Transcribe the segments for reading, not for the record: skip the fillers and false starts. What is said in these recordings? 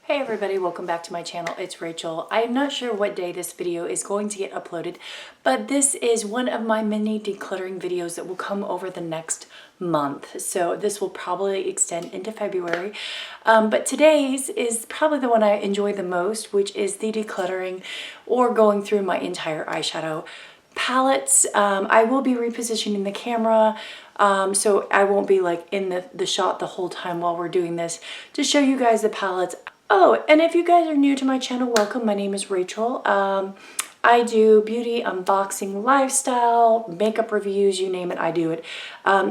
Hey everybody, welcome back to my channel. It's Rachel. I am not sure what day this video is going to get uploaded, but this is one of my mini decluttering videos that will come over the next month. So this will probably extend into February. But today's is probably the one I enjoy the most, which is the decluttering or going through my entire eyeshadow palettes. I will be repositioning the camera, so I won't be like in the shot the whole time while we're doing this to show you guys the palettes. Oh, and if you guys are new to my channel, welcome. My name is Rachel. I do beauty, unboxing, lifestyle, makeup reviews, you name it, I do it.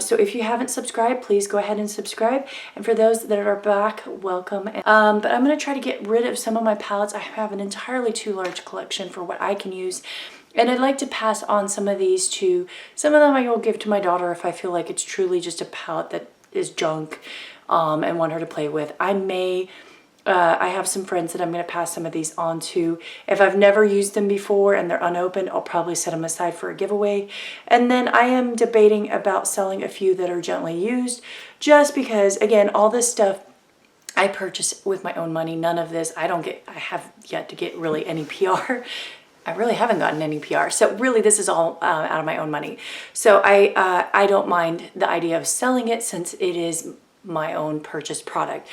So if you haven't subscribed, please go ahead and subscribe. And for those that are back, welcome. But I'm going to try to get rid of some of my palettes. I have an entirely too large collection for what I can use. And I'd like to pass on some of these to, some of them I will give to my daughter if I feel like it's truly just a palette that is junk and want her to play with. I have some friends that I'm going to pass some of these on to. If I've never used them before and they're unopened, I'll probably set them aside for a giveaway. And then I am debating about selling a few that are gently used, just because, again, all this stuff I purchase with my own money. None of this, I have yet to get really any PR. I really haven't gotten any PR. So really this is all out of my own money. So I don't mind the idea of selling it since it is my own purchased product.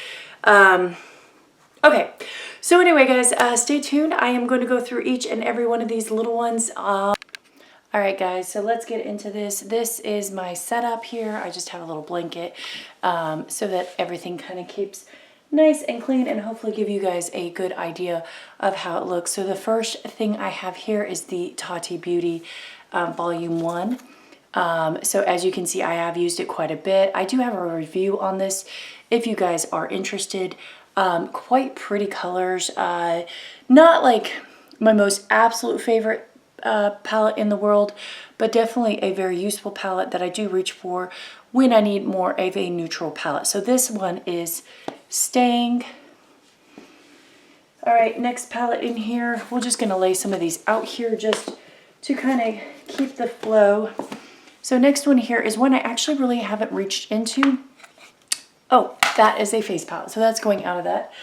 Okay, so anyway guys, stay tuned. I am going to go through each and every one of these little ones. Alright guys, so let's get into this. This is my setup here. I just have a little blanket so that everything kind of keeps nice and clean and hopefully give you guys a good idea of how it looks. So the first thing I have here is the Tati Beauty Volume 1. So as you can see, I have used it quite a bit. I do have a review on this if you guys are interested. Quite pretty colors, not like my most absolute favorite palette in the world, but definitely a very useful palette that I do reach for when I need more of a neutral palette. So this one is staying. All right, next palette in here, we're just going to lay some of these out here just to kind of keep the flow. So next one here is one I actually really haven't reached into. Oh, that is a face palette, so that's going out of that.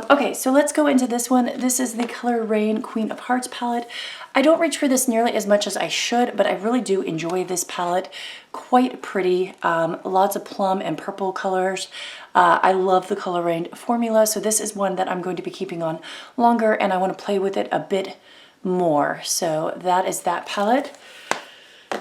Okay, so let's go into this one. This is the Color Rain Queen of Hearts palette. I don't reach for this nearly as much as I should, but I really do enjoy this palette. Quite pretty, lots of plum and purple colors. I love the Color Rain formula, so this is one that I'm going to be keeping on longer, and I want to play with it a bit more. So that is that palette.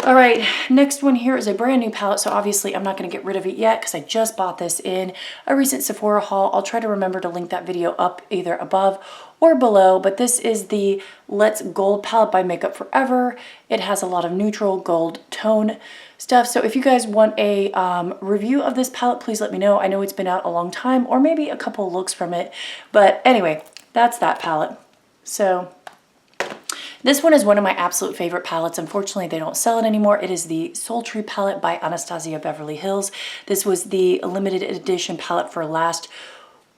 All right, next one here is a brand new palette, so obviously I'm not going to get rid of it yet because I just bought this in a recent Sephora haul. I'll try to remember to link that video up either above or below, but this is the Let's Gold palette by Makeup Forever. It has a lot of neutral gold tone stuff, so if you guys want a review of this palette, please let me know. I know it's been out a long time, or maybe a couple looks from it, but anyway, that's that palette. So this one is one of my absolute favorite palettes. Unfortunately, they don't sell it anymore. It is the Sultry palette by Anastasia Beverly Hills. This was the limited edition palette for last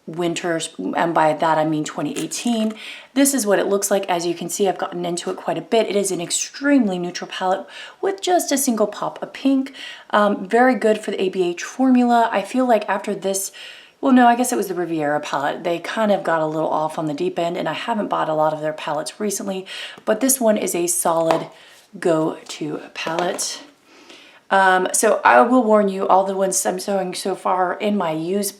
winter, and by that I mean 2018. This is what it looks like. As you can see, I've gotten into it quite a bit. It is an extremely neutral palette with just a single pop of pink. Very good for the ABH formula. I feel like after this, well, no, I guess it was the Riviera palette. They kind of got a little off on the deep end, and I haven't bought a lot of their palettes recently, but this one is a solid go-to palette. So I will warn you, all the ones I'm showing so far in my used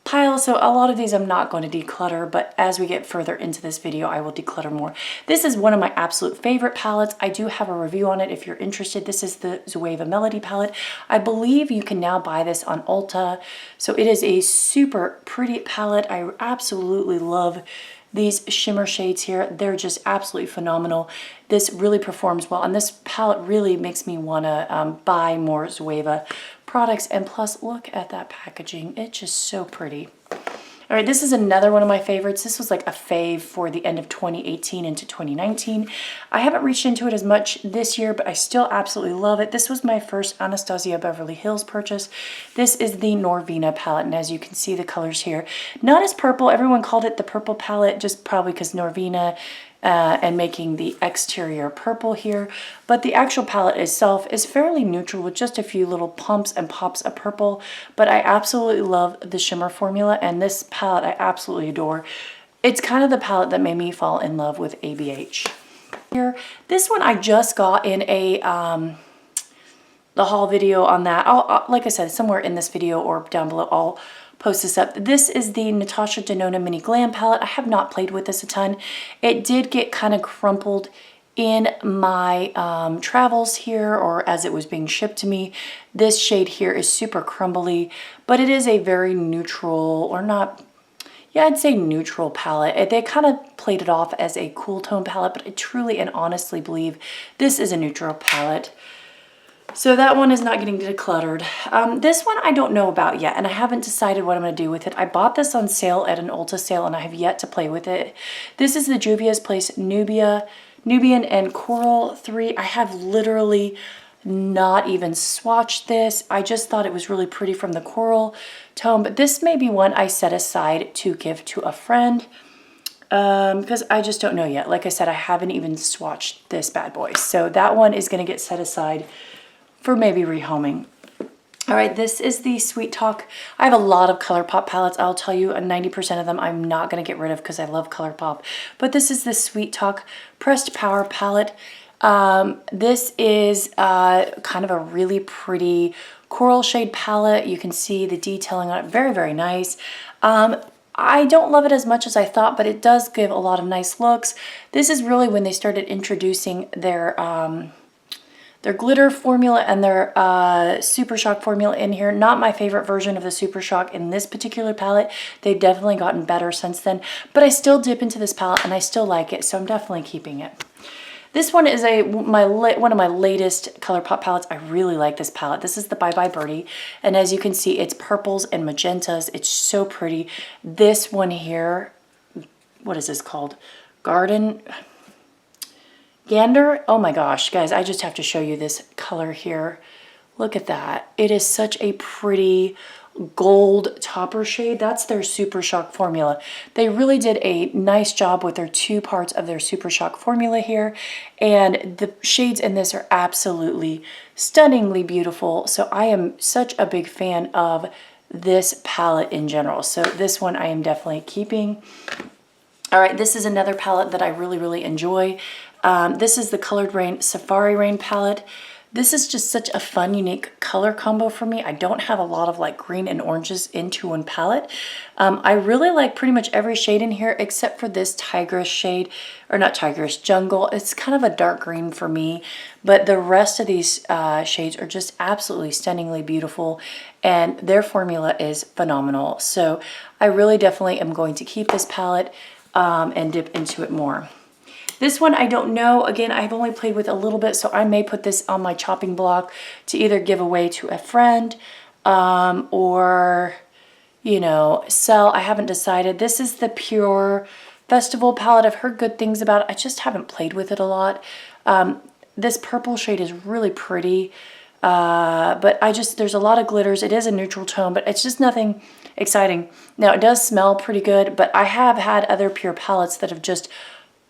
pile, so a lot of these I'm not going to declutter, but as we get further into this video, I will declutter more. This is one of my absolute favorite palettes. I do have a review on it if you're interested. This is the Zoeva Melody palette. I believe you can now buy this on Ulta. So it is a super pretty palette. I absolutely love these shimmer shades here. They're just absolutely phenomenal. This really performs well, and this palette really makes me want to buy more Zoeva products. And plus, look at that packaging. It's just so pretty. All right, this is another one of my favorites. This was like a fave for the end of 2018 into 2019. I haven't reached into it as much this year, but I still absolutely love it. This was my first Anastasia Beverly Hills purchase. This is the Norvina palette, and as you can see the colors here, not as purple. Everyone called it the purple palette, just probably because Norvina and making the exterior purple here. But the actual palette itself is fairly neutral with just a few little pumps and pops of purple. But I absolutely love the shimmer formula, and this palette I absolutely adore. It's kind of the palette that made me fall in love with ABH. Here, this one I just got in a the haul video on that. Like I said, somewhere in this video or down below, I'll post this up. This is the Natasha Denona Mini Glam palette. I have not played with this a ton. It did get kind of crumpled in my travels here, or as it was being shipped to me. This shade here is super crumbly, but it is a very neutral, or not, yeah, I'd say neutral palette. They kind of played it off as a cool tone palette, but I truly and honestly believe this is a neutral palette. So that one is not getting decluttered. This one I don't know about yet, and I haven't decided what I'm going to do with it. I bought this on sale at an Ulta sale, and I have yet to play with it. This is the Juvia's Place Nubian and Coral 3. I have literally not even swatched this. I just thought it was really pretty from the coral tone, but this may be one I set aside to give to a friend because I just don't know yet. Like I said, I haven't even swatched this bad boy. So that one is going to get set aside for maybe rehoming. All right, this is the Sweet Talk. I have a lot of Colourpop palettes. I'll tell you, 90% of them I'm not going to get rid of because I love Colourpop. But this is the Sweet Talk Pressed Power palette. This is kind of a really pretty coral shade palette. You can see the detailing on it. Very, very nice. I don't love it as much as I thought, but it does give a lot of nice looks. This is really when they started introducing their glitter formula and their Super Shock formula in here. Not my favorite version of the Super Shock in this particular palette. They've definitely gotten better since then, but I still dip into this palette and I still like it, so I'm definitely keeping it. This one is one of my latest Colourpop palettes. I really like this palette. This is the Bye Bye Birdie, and as you can see, it's purples and magentas. It's so pretty. This one here, what is this called? Gander? Oh my gosh, guys, I just have to show you this color here. Look at that. It is such a pretty gold topper shade. That's their Super Shock formula. They really did a nice job with their two parts of their Super Shock formula here, and the shades in this are absolutely stunningly beautiful. So I am such a big fan of this palette in general. So this one I am definitely keeping. All right, this is another palette that I really, really enjoy. This is the Colored Rain Safari Rain palette. This is just such a fun, unique color combo for me. I don't have a lot of like green and oranges into one palette. I really like pretty much every shade in here except for this Tigress shade, or not Tigress, Jungle. It's kind of a dark green for me, but the rest of these shades are just absolutely stunningly beautiful, and their formula is phenomenal. So I really definitely am going to keep this palette and dip into it more. This one I don't know. Again, I've only played with a little bit, so I may put this on my chopping block to either give away to a friend or, you know, sell. I haven't decided. This is the Pure Festival palette. I've heard good things about it. I just haven't played with it a lot. This purple shade is really pretty, but there's a lot of glitters. It is a neutral tone, but it's just nothing exciting. Now, it does smell pretty good, but I have had other Pure palettes that have just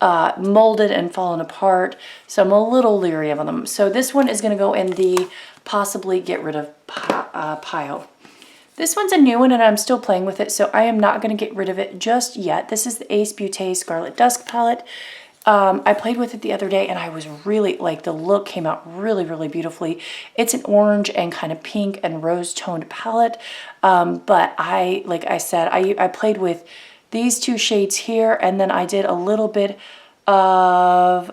molded and fallen apart, so I'm a little leery of them. So this one is going to go in the possibly get rid of pile. This one's a new one and I'm still playing with it, so I am not going to get rid of it just yet. This is the Ace Beauté Scarlet Dusk palette. I played with it the other day and I was really, like, the look came out really, really beautifully. It's an orange and kind of pink and rose toned palette, but like I said, I played with these two shades here, and then I did a little bit of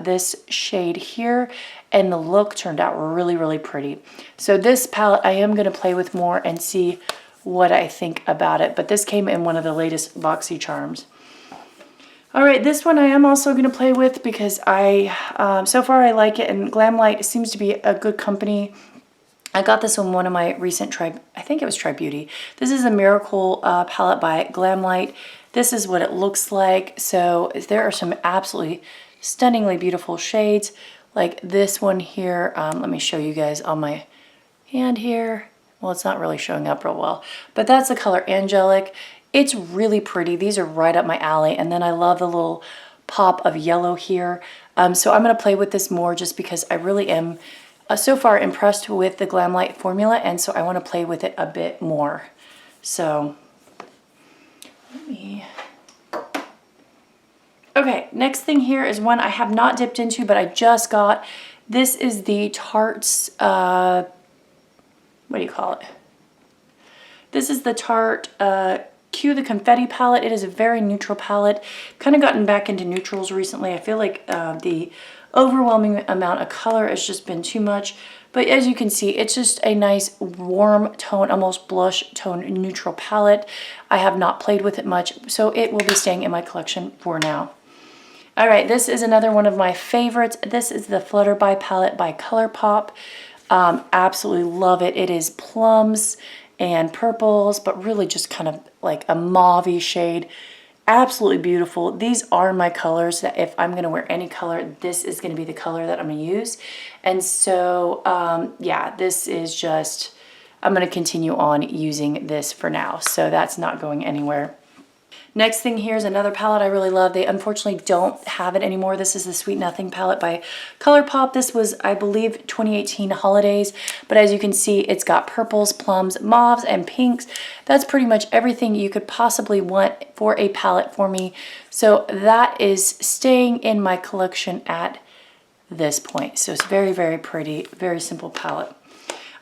this shade here, and the look turned out really, really pretty. So this palette I am going to play with more and see what I think about it, but this came in one of the latest Boxy Charms. All right, this one I am also going to play with because so far I like it, and Glamlight seems to be a good company. I got this on one of my recent Tribe, I think it was Tribe Beauty. This is a Miracle palette by Glamlight. This is what it looks like. So there are some absolutely stunningly beautiful shades, like this one here. Let me show you guys on my hand here. Well, it's not really showing up real well, but that's the color Angelic. It's really pretty. These are right up my alley. And then I love the little pop of yellow here. So I'm going to play with this more just because I really am so far impressed with the Glamlight formula, and so I want to play with it a bit more. So let me... Okay, next thing here is one I have not dipped into, but I just got. This is the Tarte's, what do you call it? This is the Tarte Cue the Confetti palette. It is a very neutral palette. Kind of gotten back into neutrals recently. I feel like the overwhelming amount of color has just been too much. But as you can see, it's just a nice warm tone, almost blush tone neutral palette. I have not played with it much, so it will be staying in my collection for now. All right, this is another one of my favorites. This is the Flutter By palette by Colourpop. Absolutely love it. It is plums and purples, but really just kind of like a mauve-y shade. Absolutely beautiful. These are my colors that if I'm going to wear any color, this is going to be the color that I'm going to use. And so, yeah, this is just, I'm going to continue on using this for now. So that's not going anywhere. Next thing here is another palette I really love. They unfortunately don't have it anymore. This is the Sweet Nothing palette by Colourpop. This was, I believe, 2018 holidays. But as you can see, it's got purples, plums, mauves, and pinks. That's pretty much everything you could possibly want for a palette for me. So that is staying in my collection at this point. So it's very, very pretty, very simple palette.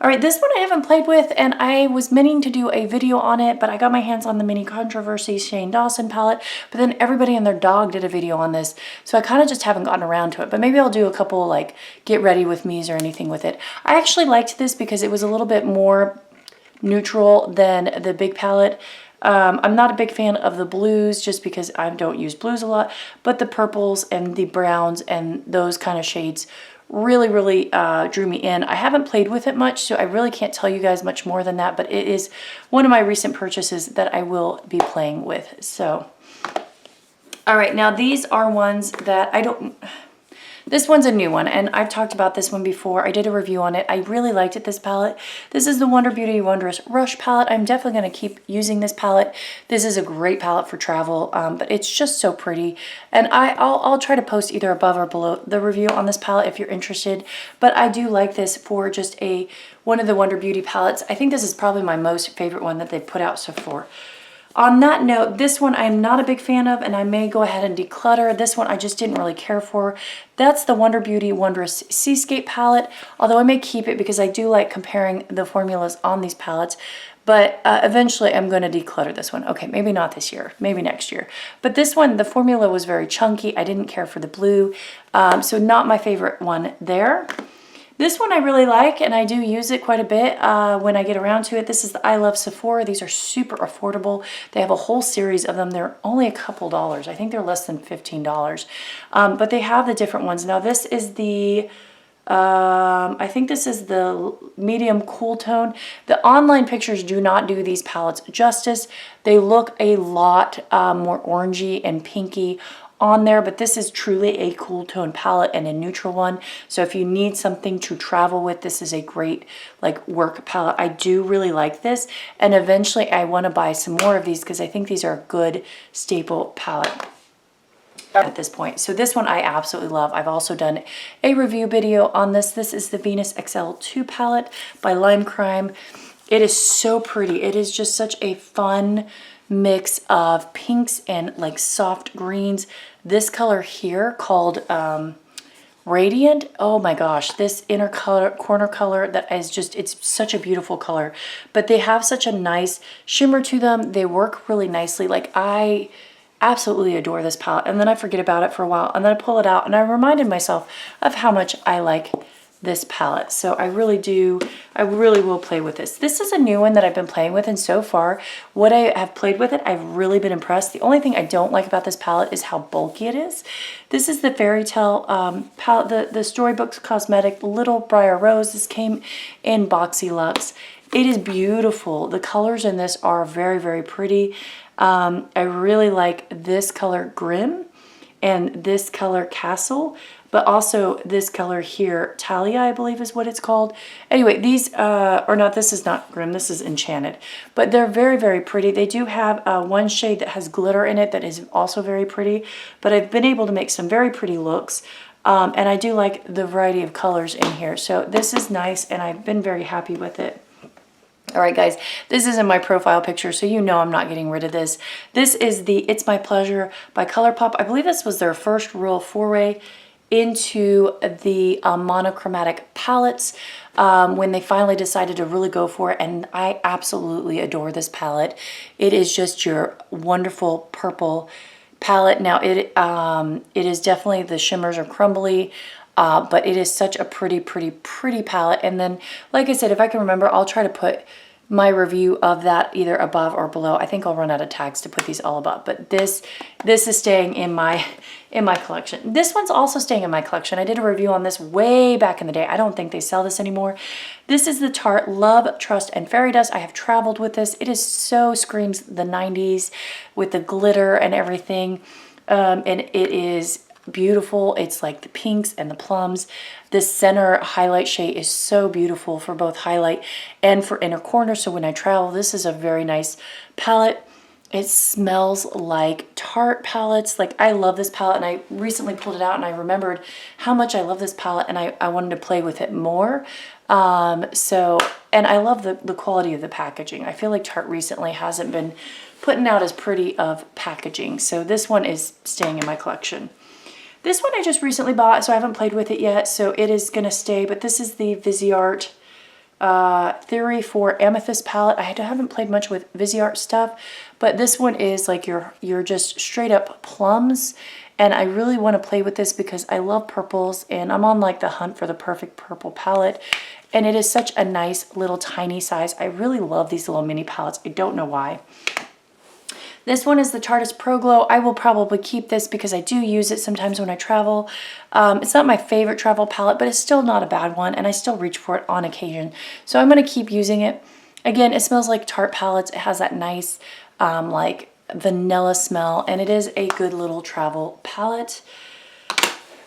All right, this one I haven't played with, and I was meaning to do a video on it, but I got my hands on the Mini Controversy Shane Dawson palette, but then everybody and their dog did a video on this, so I kind of just haven't gotten around to it, but maybe I'll do a couple like get ready with me's or anything with it. I actually liked this because it was a little bit more neutral than the big palette. I'm not a big fan of the blues just because I don't use blues a lot, but the purples and the browns and those kind of shades really, really drew me in. I haven't played with it much, so I really can't tell you guys much more than that, but it is one of my recent purchases that I will be playing with. So, all right, now these are ones that I don't... This one's a new one, and I've talked about this one before. I did a review on it. I really liked it, this palette. This is the Wonder Beauty Wondrous Rush palette. I'm definitely going to keep using this palette. This is a great palette for travel, but it's just so pretty. And I'll try to post either above or below the review on this palette if you're interested. But I do like this for just one of the Wonder Beauty palettes. I think this is probably my most favorite one that they've put out so far. On that note, this one I'm not a big fan of, and I may go ahead and declutter. This one I just didn't really care for. That's the Wonder Beauty Wondrous Seascape palette, although I may keep it because I do like comparing the formulas on these palettes. But eventually I'm going to declutter this one. Okay, maybe not this year, maybe next year. But this one, the formula was very chunky. I didn't care for the blue, so not my favorite one there. This one I really like, and I do use it quite a bit when I get around to it. This is the I Love Sephora. These are super affordable. They have a whole series of them. They're only a couple dollars. I think they're less than $15. But they have the different ones. Now this is the, I think this is the medium cool tone. The online pictures do not do these palettes justice. They look a lot more orangey and pinky on there, but this is truly a cool tone palette and a neutral one. So if you need something to travel with, this is a great like work palette. I do really like this, and eventually I want to buy some more of these because I think these are a good staple palette at this point. So this one I absolutely love. I've also done a review video on this. This is the Venus XL2 palette by Lime Crime. It is so pretty. It is just such a fun mix of pinks and like soft greens. This color here called Radiant, oh my gosh, this inner corner color that is just, it's such a beautiful color, but they have such a nice shimmer to them. They work really nicely. Like, I absolutely adore this palette, and then I forget about it for a while, and then I pull it out and I reminded myself of how much I like this palette. So I really will play with this. This is a new one that I've been playing with, and so far what I have played with it, I've really been impressed. The only thing I don't like about this palette is how bulky it is. This is the Fairy Tale palette, the Storybook Cosmetic Little Briar Rose. This came in Boxy Luxe. It is beautiful. The colors in this are very, very pretty. I really like this color Grim and this color Castle, but also this color here, Talia, I believe is what it's called. Anyway, these, or not, this is not Grim, this is Enchanted, but they're very, very pretty. They do have one shade that has glitter in it that is also very pretty, but I've been able to make some very pretty looks. And I do like the variety of colors in here. So this is nice, and I've been very happy with it. All right, guys, this isn't my profile picture, so you know I'm not getting rid of this. This is the It's My Pleasure by Colourpop. I believe this was their first real foray into the monochromatic palettes when they finally decided to really go for it, and I absolutely adore this palette. It is just your wonderful purple palette. Now, it is definitely, the shimmers are crumbly, but it is such a pretty palette. And then, like I said, if I can remember, I'll try to put my review of that either above or below. I think I'll run out of tags to put these all above, but this is staying in my collection. This one's also staying in my collection. I did a review on this way back in the day. I don't think they sell this anymore. This is the Tarte Love, Trust, and Fairy Dust. I have traveled with this. It is so screams the 90s with the glitter and everything, and it is beautiful. It's like the pinks and the plums. This center highlight shade is so beautiful for both highlight and for inner corner. So when I travel, this is a very nice palette. It smells like Tarte palettes. Like, I love this palette, and I recently pulled it out and I remembered how much I love this palette, and I wanted to play with it more. And I love the quality of the packaging. I feel like Tarte recently hasn't been putting out as pretty of packaging. So this one is staying in my collection. This one I just recently bought, so I haven't played with it yet, so it is going to stay. But this is the Viseart Theory for Amethyst palette. I haven't played much with Viseart stuff, but this one is like your just straight up plums. And I really want to play with this because I love purples, and I'm on like the hunt for the perfect purple palette. And it is such a nice little tiny size. I really love these little mini palettes. I don't know why. This one is the Tarte Pro Glow. I will probably keep this because I do use it sometimes when I travel. It's not my favorite travel palette, but it's still not a bad one, and I still reach for it on occasion. So I'm going to keep using it. Again, it smells like Tarte palettes. It has that nice like vanilla smell, and it is a good little travel palette.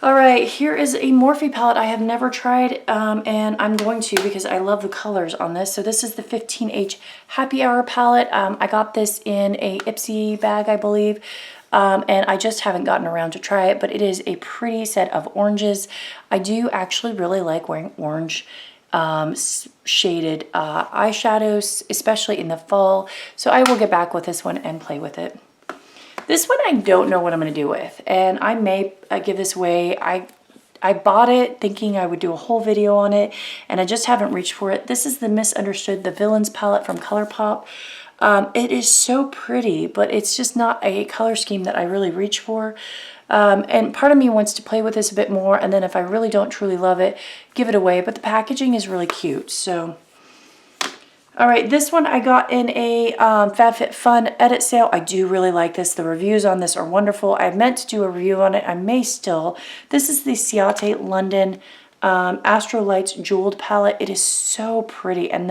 All right, here is a Morphe palette I have never tried, and I'm going to because I love the colors on this. So this is the 15H Happy Hour palette. I got this in a Ipsy bag, I believe, and I just haven't gotten around to try it, but it is a pretty set of oranges. I do actually really like wearing orange shaded eyeshadows, especially in the fall. So I will get back with this one and play with it. This one I don't know what I'm going to do with, and I may give this away. I bought it thinking I would do a whole video on it, and I just haven't reached for it. This is the Misunderstood, the Villains palette from Colourpop. It is so pretty, but it's just not a color scheme that I really reach for. And part of me wants to play with this a bit more, and then if I really don't truly love it, give it away. But the packaging is really cute, so... All right, this one I got in a FabFitFun edit sale. I do really like this. The reviews on this are wonderful. I meant to do a review on it. I may still. This is the Ciate London Astro Lights Jeweled palette. It is so pretty, and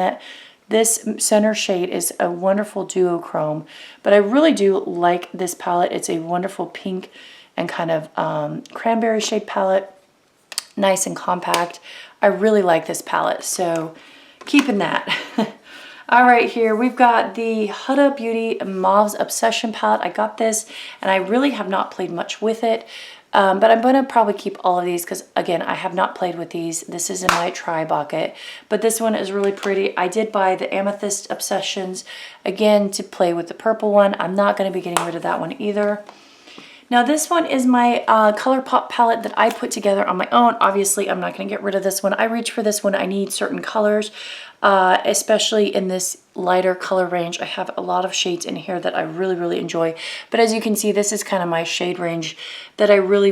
this center shade is a wonderful duochrome. But I really do like this palette. It's a wonderful pink and kind of cranberry shade palette. Nice and compact. I really like this palette, so keeping that. All right, here we've got the Huda Beauty Mauve's Obsession palette. I got this, and I really have not played much with it, but I'm going to probably keep all of these because, again, I have not played with these. This is in my try bucket, but this one is really pretty. I did buy the Amethyst Obsessions, again, to play with the purple one. I'm not going to be getting rid of that one either. Now this one is my Colourpop palette that I put together on my own. Obviously, I'm not going to get rid of this one. I reach for this when I need certain colors, especially in this lighter color range. I have a lot of shades in here that I really enjoy. But as you can see, this is kind of my shade range that I really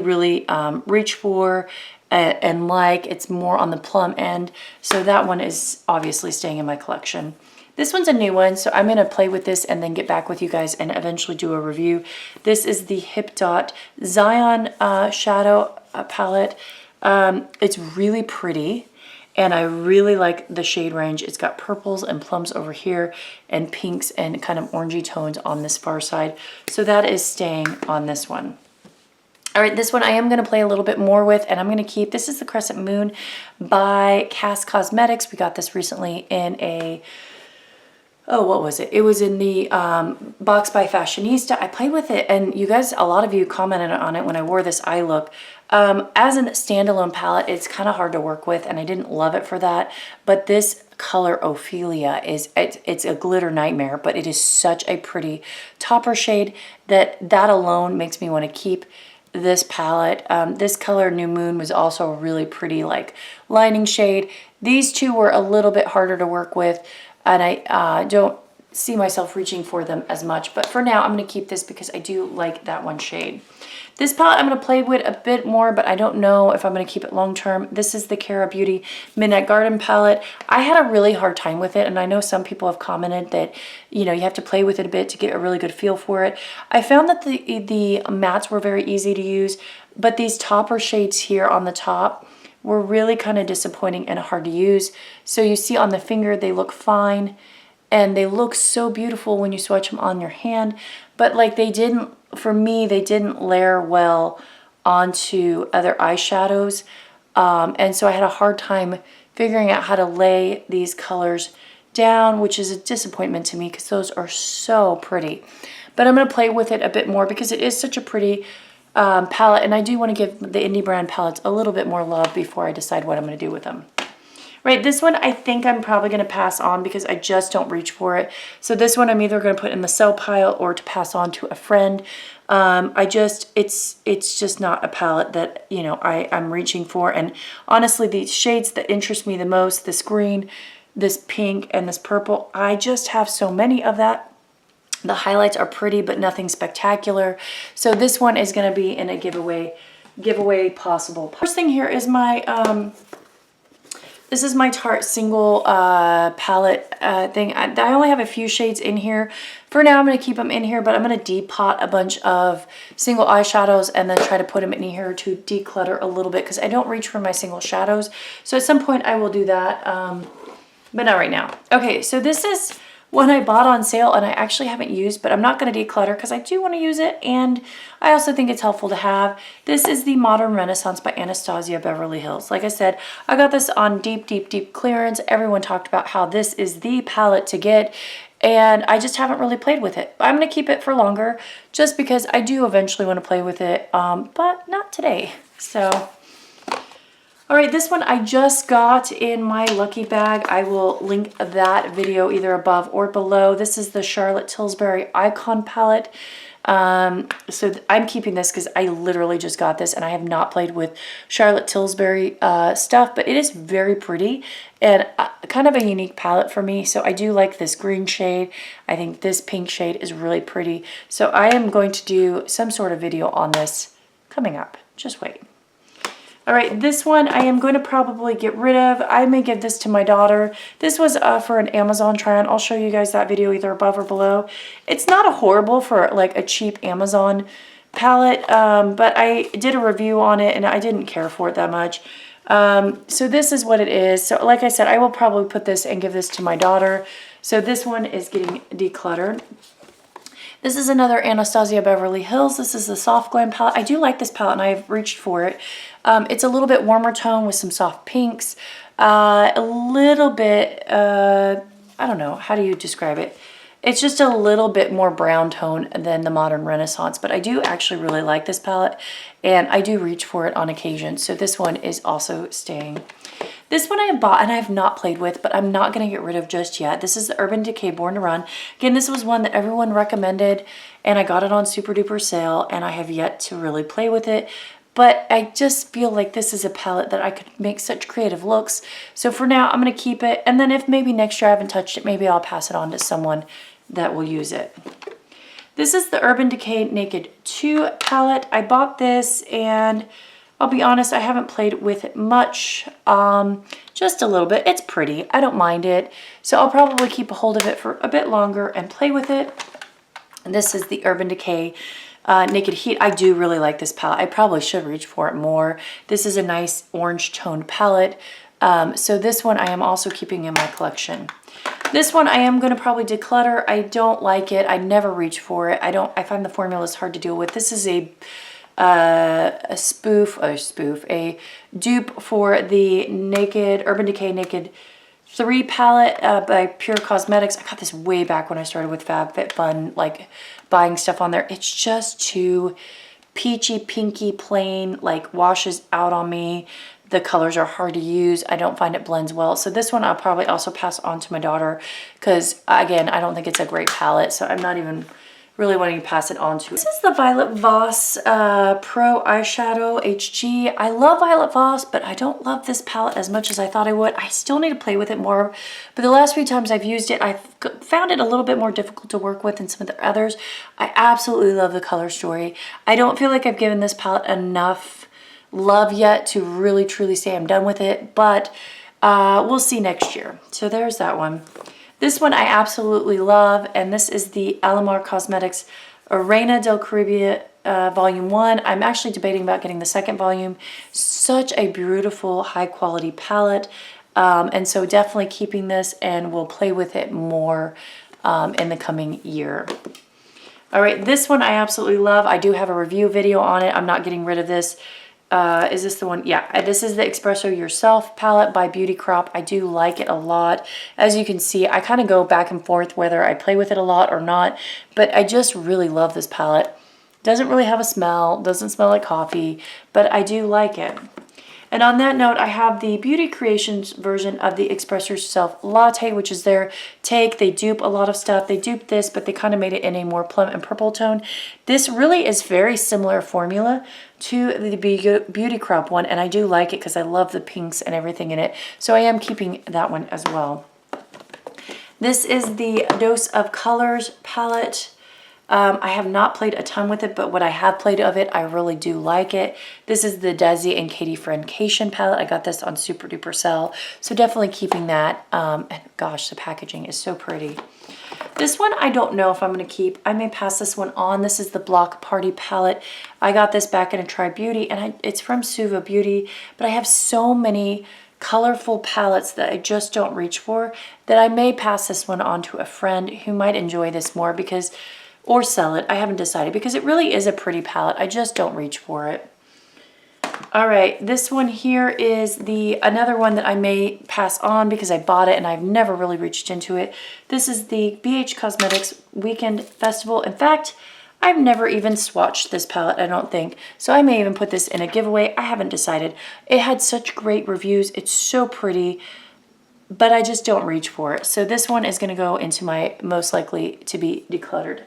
reach for and like. It's more on the plum end. So that one is obviously staying in my collection. This one's a new one, so I'm going to play with this and then get back with you guys and eventually do a review. This is the Hip Dot Zion Shadow palette. It's really pretty, and I really like the shade range. It's got purples and plums over here and pinks and kind of orangey tones on this far side. So that is staying on this one. All right, this one I am going to play a little bit more with, and I'm going to keep, this is the Crescent Moon by Cass Cosmetics. We got this recently in a, oh, what was it? It was in the box by Fashionista. I played with it, and you guys, a lot of you commented on it when I wore this eye look. As a standalone palette, it's kind of hard to work with, and I didn't love it for that. But this color Ophelia it's a glitter nightmare, but it is such a pretty topper shade that alone makes me want to keep this palette. This color New Moon was also a really pretty like lining shade. These two were a little bit harder to work with, and I don't see myself reaching for them as much, but for now I'm going to keep this because I do like that one shade. This palette I'm going to play with a bit more, but I don't know if I'm going to keep it long term. This is the Cara Beauty Midnight Garden palette. I had a really hard time with it, and I know some people have commented that, you know, you have to play with it a bit to get a really good feel for it. I found that the mattes were very easy to use, but these topper shades here on the top were really kind of disappointing and hard to use. So you see on the finger they look fine, and they look so beautiful when you swatch them on your hand, but like they didn't, for me, they didn't layer well onto other eyeshadows. And so I had a hard time figuring out how to lay these colors down, which is a disappointment to me because those are so pretty. But I'm going to play with it a bit more because it is such a pretty palette, and I do want to give the indie brand palettes a little bit more love before I decide what I'm going to do with them. Right, this one I think I'm probably going to pass on because I just don't reach for it. So this one I'm either going to put in the sell pile or to pass on to a friend. It's just not a palette that, you know, I'm reaching for. And honestly, the shades that interest me the most, this green, this pink, and this purple, I just have so many of that. The highlights are pretty, but nothing spectacular. So this one is going to be in a giveaway possible. First thing here is my... this is my Tarte single palette thing. I only have a few shades in here. For now, I'm going to keep them in here, but I'm going to depot a bunch of single eyeshadows and then try to put them in here to declutter a little bit because I don't reach for my single shadows. So at some point I will do that, but not right now. Okay, so this is one I bought on sale and I actually haven't used, but I'm not going to declutter because I do want to use it, and I also think it's helpful to have. This is the Modern Renaissance by Anastasia Beverly Hills. Like I said, I got this on deep clearance. Everyone talked about how this is the palette to get, and I just haven't really played with it. I'm going to keep it for longer just because I do eventually want to play with it, but not today. So... all right, this one I just got in my lucky bag. I will link that video either above or below. This is the Charlotte Tilbury Icon palette. So I'm keeping this because I literally just got this and I have not played with Charlotte Tilbury stuff, but it is very pretty and kind of a unique palette for me. So I do like this green shade. I think this pink shade is really pretty. So I am going to do some sort of video on this coming up. Just wait. All right, this one I am going to probably get rid of. I may give this to my daughter. This was for an Amazon try-on. I'll show you guys that video either above or below. It's not a horrible for like a cheap Amazon palette, but I did a review on it and I didn't care for it that much. So this is what it is. So like I said, I will probably put this and give this to my daughter. So this one is getting decluttered. This is another Anastasia Beverly Hills. This is the Soft Glam palette. I do like this palette and I've reached for it. It's a little bit warmer tone with some soft pinks. A little bit, I don't know, how do you describe it? It's just a little bit more brown tone than the Modern Renaissance, but I do actually really like this palette and I do reach for it on occasion. So this one is also staying. This one I have bought and I have not played with, but I'm not going to get rid of just yet. This is the Urban Decay Born to Run. Again, this was one that everyone recommended and I got it on super duper sale and I have yet to really play with it. But I just feel like this is a palette that I could make such creative looks. So for now, I'm going to keep it. And then if maybe next year I haven't touched it, maybe I'll pass it on to someone that will use it. This is the Urban Decay Naked 2 palette. I bought this and I'll be honest, I haven't played with it much, just a little bit. It's pretty, I don't mind it. So I'll probably keep a hold of it for a bit longer and play with it. And this is the Urban Decay Naked Heat. I do really like this palette. I probably should reach for it more. This is a nice orange toned palette. So this one I am also keeping in my collection. This one I am going to probably declutter. I don't like it. I never reach for it. I find the formulas hard to deal with. This is a a dupe for the Urban Decay Naked 3 palette by Pure Cosmetics. I got this way back when I started with FabFitFun, like buying stuff on there. It's just too peachy, pinky, plain, like washes out on me. The colors are hard to use. I don't find it blends well. So this one I'll probably also pass on to my daughter because, again, I don't think it's a great palette. So I'm not even really wanting to pass it on to her. This is the Violet Voss Pro Eyeshadow HG. I love Violet Voss, but I don't love this palette as much as I thought I would. I still need to play with it more. But the last few times I've used it, I've found it a little bit more difficult to work with than some of the others. I absolutely love the color story. I don't feel like I've given this palette enough love yet to really truly say I'm done with it, but we'll see next year. So there's that one. This one I absolutely love, and this is the Alamar Cosmetics Reina del Caribe Volume 1. I'm actually debating about getting the second volume. Such a beautiful, high quality palette, and so definitely keeping this, and we'll play with it more in the coming year. All right, this one I absolutely love. I do have a review video on it. I'm not getting rid of this. Is this the one? Yeah, this is the Expresso Yourself palette by Beauty Crop. I do like it a lot. As you can see, I kind of go back and forth whether I play with it a lot or not, but I just really love this palette. Doesn't really have a smell, doesn't smell like coffee, but I do like it. And on that note, I have the Beauty Creations version of the Express Yourself Latte, which is their take. They dupe a lot of stuff. They duped this, but they kind of made it in a more plum and purple tone. This really is very similar formula to the Beauty Crop one, and I do like it because I love the pinks and everything in it. So I am keeping that one as well. This is the Dose of Colors palette. I have not played a ton with it, but what I have played of it, I really do like it. This is the Desi and Katie Francation palette. I got this on super duper sale, so definitely keeping that. And gosh, the packaging is so pretty. This one, I don't know if I'm going to keep. I may pass this one on. This is the Block Party palette. I got this back in a Tribe Beauty, and it's from Zoeva Beauty, but I have so many colorful palettes that I just don't reach for that I may pass this one on to a friend who might enjoy this more because, or sell it. I haven't decided because it really is a pretty palette. I just don't reach for it. All right, this one here is another one that I may pass on because I bought it and I've never really reached into it. This is the BH Cosmetics Weekend Festival. In fact, I've never even swatched this palette, I don't think. So I may even put this in a giveaway. I haven't decided. It had such great reviews. It's so pretty, but I just don't reach for it. So this one is going to go into my most likely to be decluttered.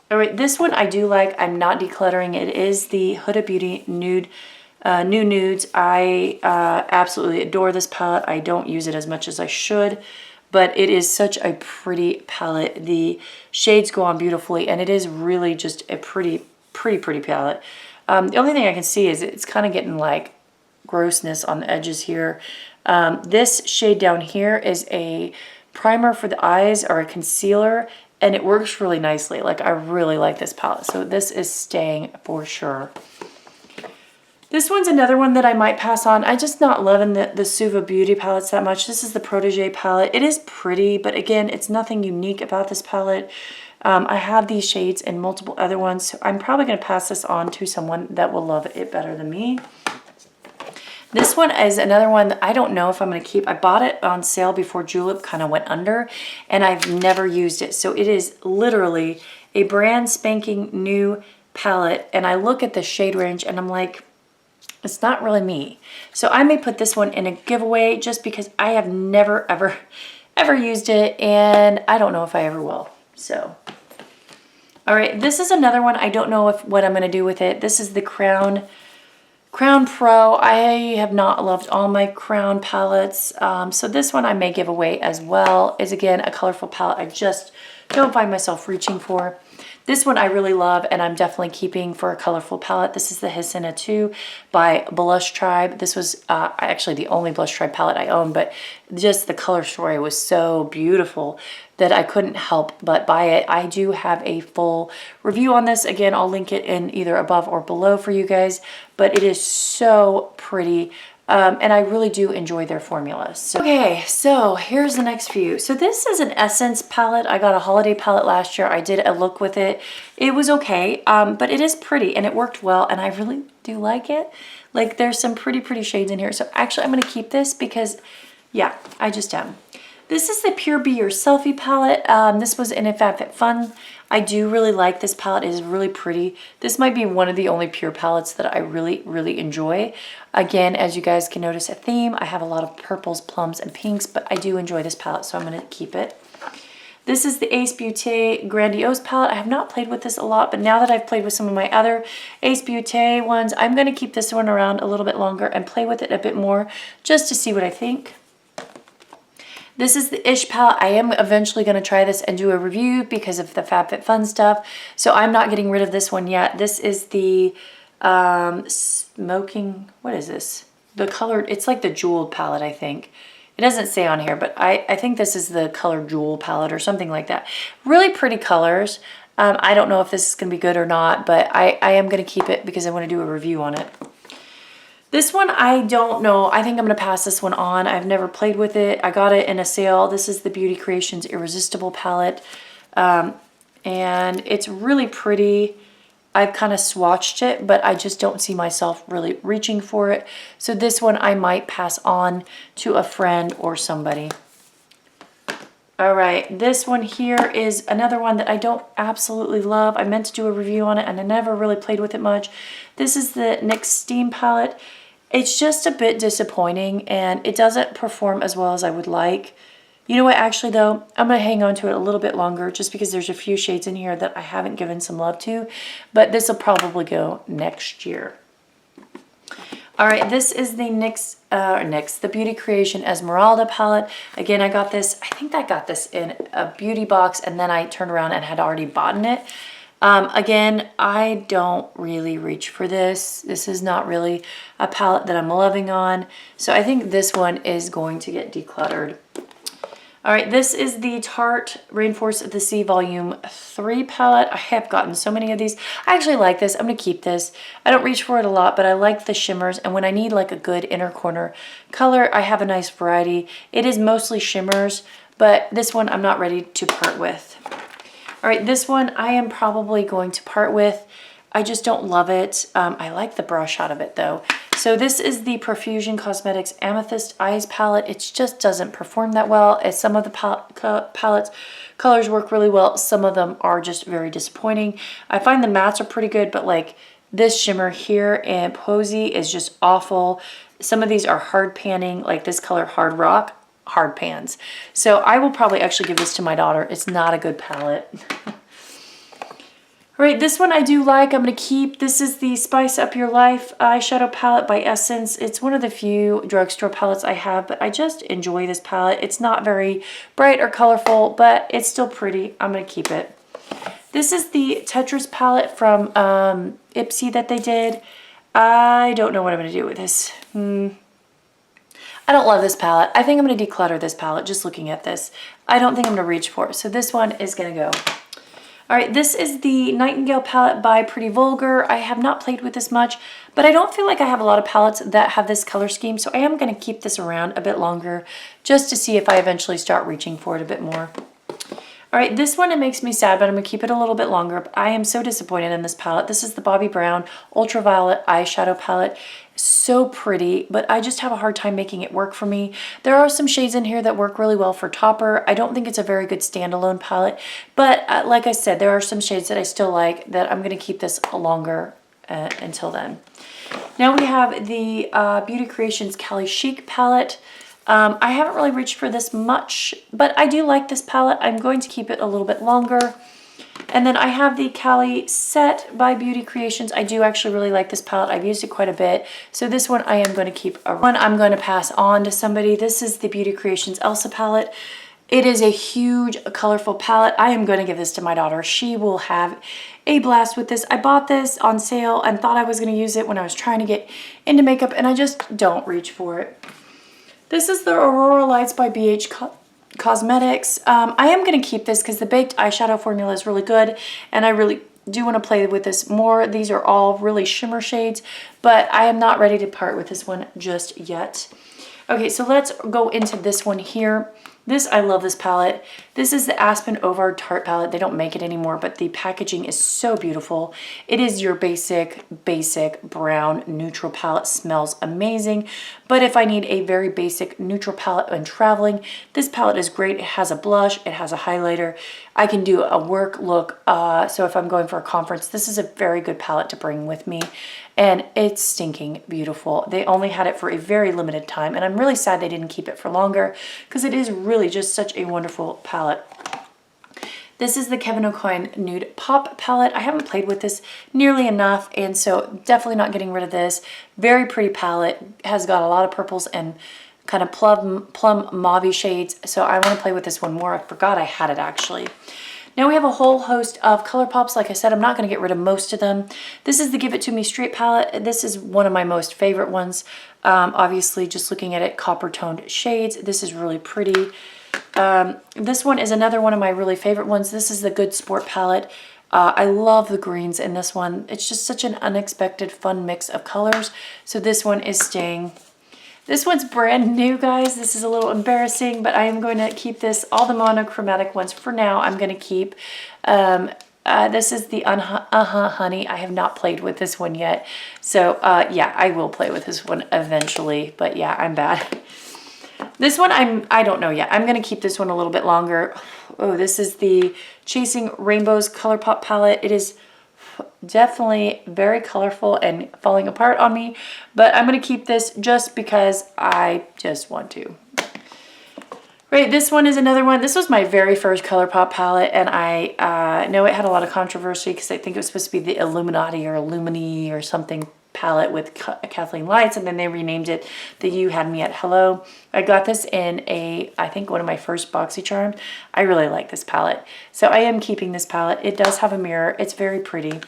All right, this one I do like. I'm not decluttering. It is the Huda Beauty Nude, New Nudes. I absolutely adore this palette. I don't use it as much as I should, but it is such a pretty palette. The shades go on beautifully, and it is really just a pretty palette. The only thing I can see is it's kind of getting like grossness on the edges here. This shade down here is a primer for the eyes or a concealer, and it works really nicely. Like, I really like this palette. So this is staying for sure. This one's another one that I might pass on. I'm just not loving the Zoeva Beauty palettes that much. This is the Protégé palette. It is pretty, but again, it's nothing unique about this palette. I have these shades and multiple other ones, so I'm probably going to pass this on to someone that will love it better than me. This one is another one that I don't know if I'm going to keep. I bought it on sale before Julep kind of went under, and I've never used it. So it is literally a brand spanking new palette, and I look at the shade range and I'm like, it's not really me. So I may put this one in a giveaway just because I have never, ever used it, and I don't know if I ever will. So, all right, this is another one. I don't know what I'm going to do with it. This is the Crown Pro. I have not loved all my Crown palettes, so this one I may give away as well. Is again a colorful palette I just don't find myself reaching for. This one I really love, and I'm definitely keeping for a colorful palette. This is the Hassina 2 by Blush Tribe. This was actually the only Blush Tribe palette I own, but just the color story was so beautiful that I couldn't help but buy it. I do have a full review on this. Again, I'll link it in either above or below for you guys, but it is so pretty. and I really do enjoy their formulas. So, okay, so here's the next few. So this is an Essence palette. I got a holiday palette last year. I did a look with it. It was okay, but it is pretty and it worked well, and I really do like it. Like, there's some pretty shades in here. So actually I'm gonna keep this because, yeah, I just am. This is the Pure Be Your Selfie palette. This was in a FabFitFun. I do really like this palette. It is really pretty. This might be one of the only Pure palettes that I really enjoy. Again, as you guys can notice a theme, I have a lot of purples, plums, and pinks, but I do enjoy this palette, so I'm gonna keep it. This is the Ace Beauté Grandiose palette. I have not played with this a lot, but now that I've played with some of my other Ace Beauté ones, I'm gonna keep this one around a little bit longer and play with it a bit more just to see what I think. This is the Ish palette. I am eventually going to try this and do a review because of the FabFitFun stuff. So I'm not getting rid of this one yet. This is the smoking, what is this? The colored, it's like the jeweled palette, I think. It doesn't say on here, but I think this is the colored jewel palette or something like that. Really pretty colors. I don't know if this is going to be good or not, but I am going to keep it because I want to do a review on it. This one, I don't know. I think I'm going to pass this one on. I've never played with it. I got it in a sale. This is the Beauty Creations Irresistible palette. And it's really pretty. I've kind of swatched it, but I just don't see myself really reaching for it. So this one I might pass on to a friend or somebody. All right, this one here is another one that I don't absolutely love. I meant to do a review on it and I never really played with it much. This is the NYX Steam palette. It's just a bit disappointing and it doesn't perform as well as I would like. You know what, actually though, I'm going to hang on to it a little bit longer just because there's a few shades in here that I haven't given some love to, but this will probably go next year. All right, this is the the Beauty Creation Esmeralda palette. Again, I got this, I think I got this in a beauty box and then I turned around and had already bought it. Again, I don't really reach for this. This is not really a palette that I'm loving on. So I think this one is going to get decluttered. All right, this is the Tarte Rainforest of the Sea Volume 3 palette. I have gotten so many of these. I actually like this. I'm going to keep this. I don't reach for it a lot, but I like the shimmers. And when I need like a good inner corner color, I have a nice variety. It is mostly shimmers, but this one I'm not ready to part with. All right, this one I am probably going to part with. I just don't love it. I like the brush out of it though. So this is the Profusion Cosmetics Amethyst Eyes palette. It just doesn't perform that well. As some of the palettes colors work really well, some of them are just very disappointing. I find the mattes are pretty good, but like this shimmer here and Posy is just awful. Some of these are hard panning, like this color Hard Rock, hard pans. So I will probably actually give this to my daughter. It's not a good palette. All right, this one I do like. I'm going to keep. This is the Spice Up Your Life eyeshadow palette by Essence. It's one of the few drugstore palettes I have, but I just enjoy this palette. It's not very bright or colorful, but it's still pretty. I'm going to keep it. This is the Tetris palette from Ipsy that they did. I don't know what I'm going to do with this. I don't love this palette. I think I'm going to declutter this palette just looking at this. I don't think I'm going to reach for it. So this one is going to go. All right, this is the Nightingale palette by Pretty Vulgar. I have not played with this much, but I don't feel like I have a lot of palettes that have this color scheme, so I am going to keep this around a bit longer just to see if I eventually start reaching for it a bit more. All right, this one, it makes me sad, but I'm going to keep it a little bit longer. But I am so disappointed in this palette. This is the Bobbi Brown Ultraviolet Eyeshadow Palette. So pretty, but I just have a hard time making it work for me. There are some shades in here that work really well for topper. I don't think it's a very good standalone palette, but like I said, there are some shades that I still like that I'm going to keep this longer until then. Now we have the Beauty Creations Cali Chic palette. I haven't really reached for this much, but I do like this palette. I'm going to keep it a little bit longer. And then I have the Cali Set by Beauty Creations. I do actually really like this palette. I've used it quite a bit. So this one I am going to keep. One I'm going to pass on to somebody. This is the Beauty Creations Elsa palette. It is a huge, colorful palette. I am going to give this to my daughter. She will have a blast with this. I bought this on sale and thought I was going to use it when I was trying to get into makeup, and I just don't reach for it. This is the Aurora Lights by BH Cosmetics. I am going to keep this because the baked eyeshadow formula is really good, and I really do want to play with this more. These are all really shimmer shades, but I am not ready to part with this one just yet. Okay, so let's go into this one here. This, I love this palette. This is the Aspen Ovard Tarte palette. They don't make it anymore, but the packaging is so beautiful. It is your basic brown neutral palette. Smells amazing. But if I need a very basic neutral palette when traveling, this palette is great. It has a blush, it has a highlighter. I can do a work look. So if I'm going for a conference, this is a very good palette to bring with me. And it's stinking beautiful. They only had it for a very limited time, and I'm really sad they didn't keep it for longer because it is really just such a wonderful palette. This is the Kevyn Aucoin Nude Pop palette. I haven't played with this nearly enough, and so definitely not getting rid of this. Very pretty palette. Has got a lot of purples and kind of plum mauve shades, so I want to play with this one more. I forgot I had it actually. Now we have a whole host of Colourpops. Like I said, I'm not going to get rid of most of them. This is the Give It To Me Straight palette. This is one of my most favorite ones. Obviously, just looking at it, copper toned shades. This is really pretty. This one is another one of my really favorite ones. This is the Good Sport palette. I love the greens in this one. It's just such an unexpected fun mix of colors. So this one is staying. This one's brand new, guys. This is a little embarrassing, but I am going to keep this, all the monochromatic ones for now. I'm going to keep, this is the Honey. I have not played with this one yet. So yeah, I will play with this one eventually, but yeah, I'm bad. This one, I don't know yet. I'm going to keep this one a little bit longer. Oh, this is the Chasing Rainbows Colourpop palette. It is definitely very colorful and falling apart on me, but I'm going to keep this just because I just want to. Right, this one is another one. This was my very first Colourpop palette, and I know it had a lot of controversy because I think it was supposed to be the Illuminati or Illumini or something palette with Kathleen lights, and then they renamed it the You Had Me at Hello. I got this in I think one of my first BoxyCharms. I really like this palette, so I am keeping this palette. It does have a mirror. It's very pretty.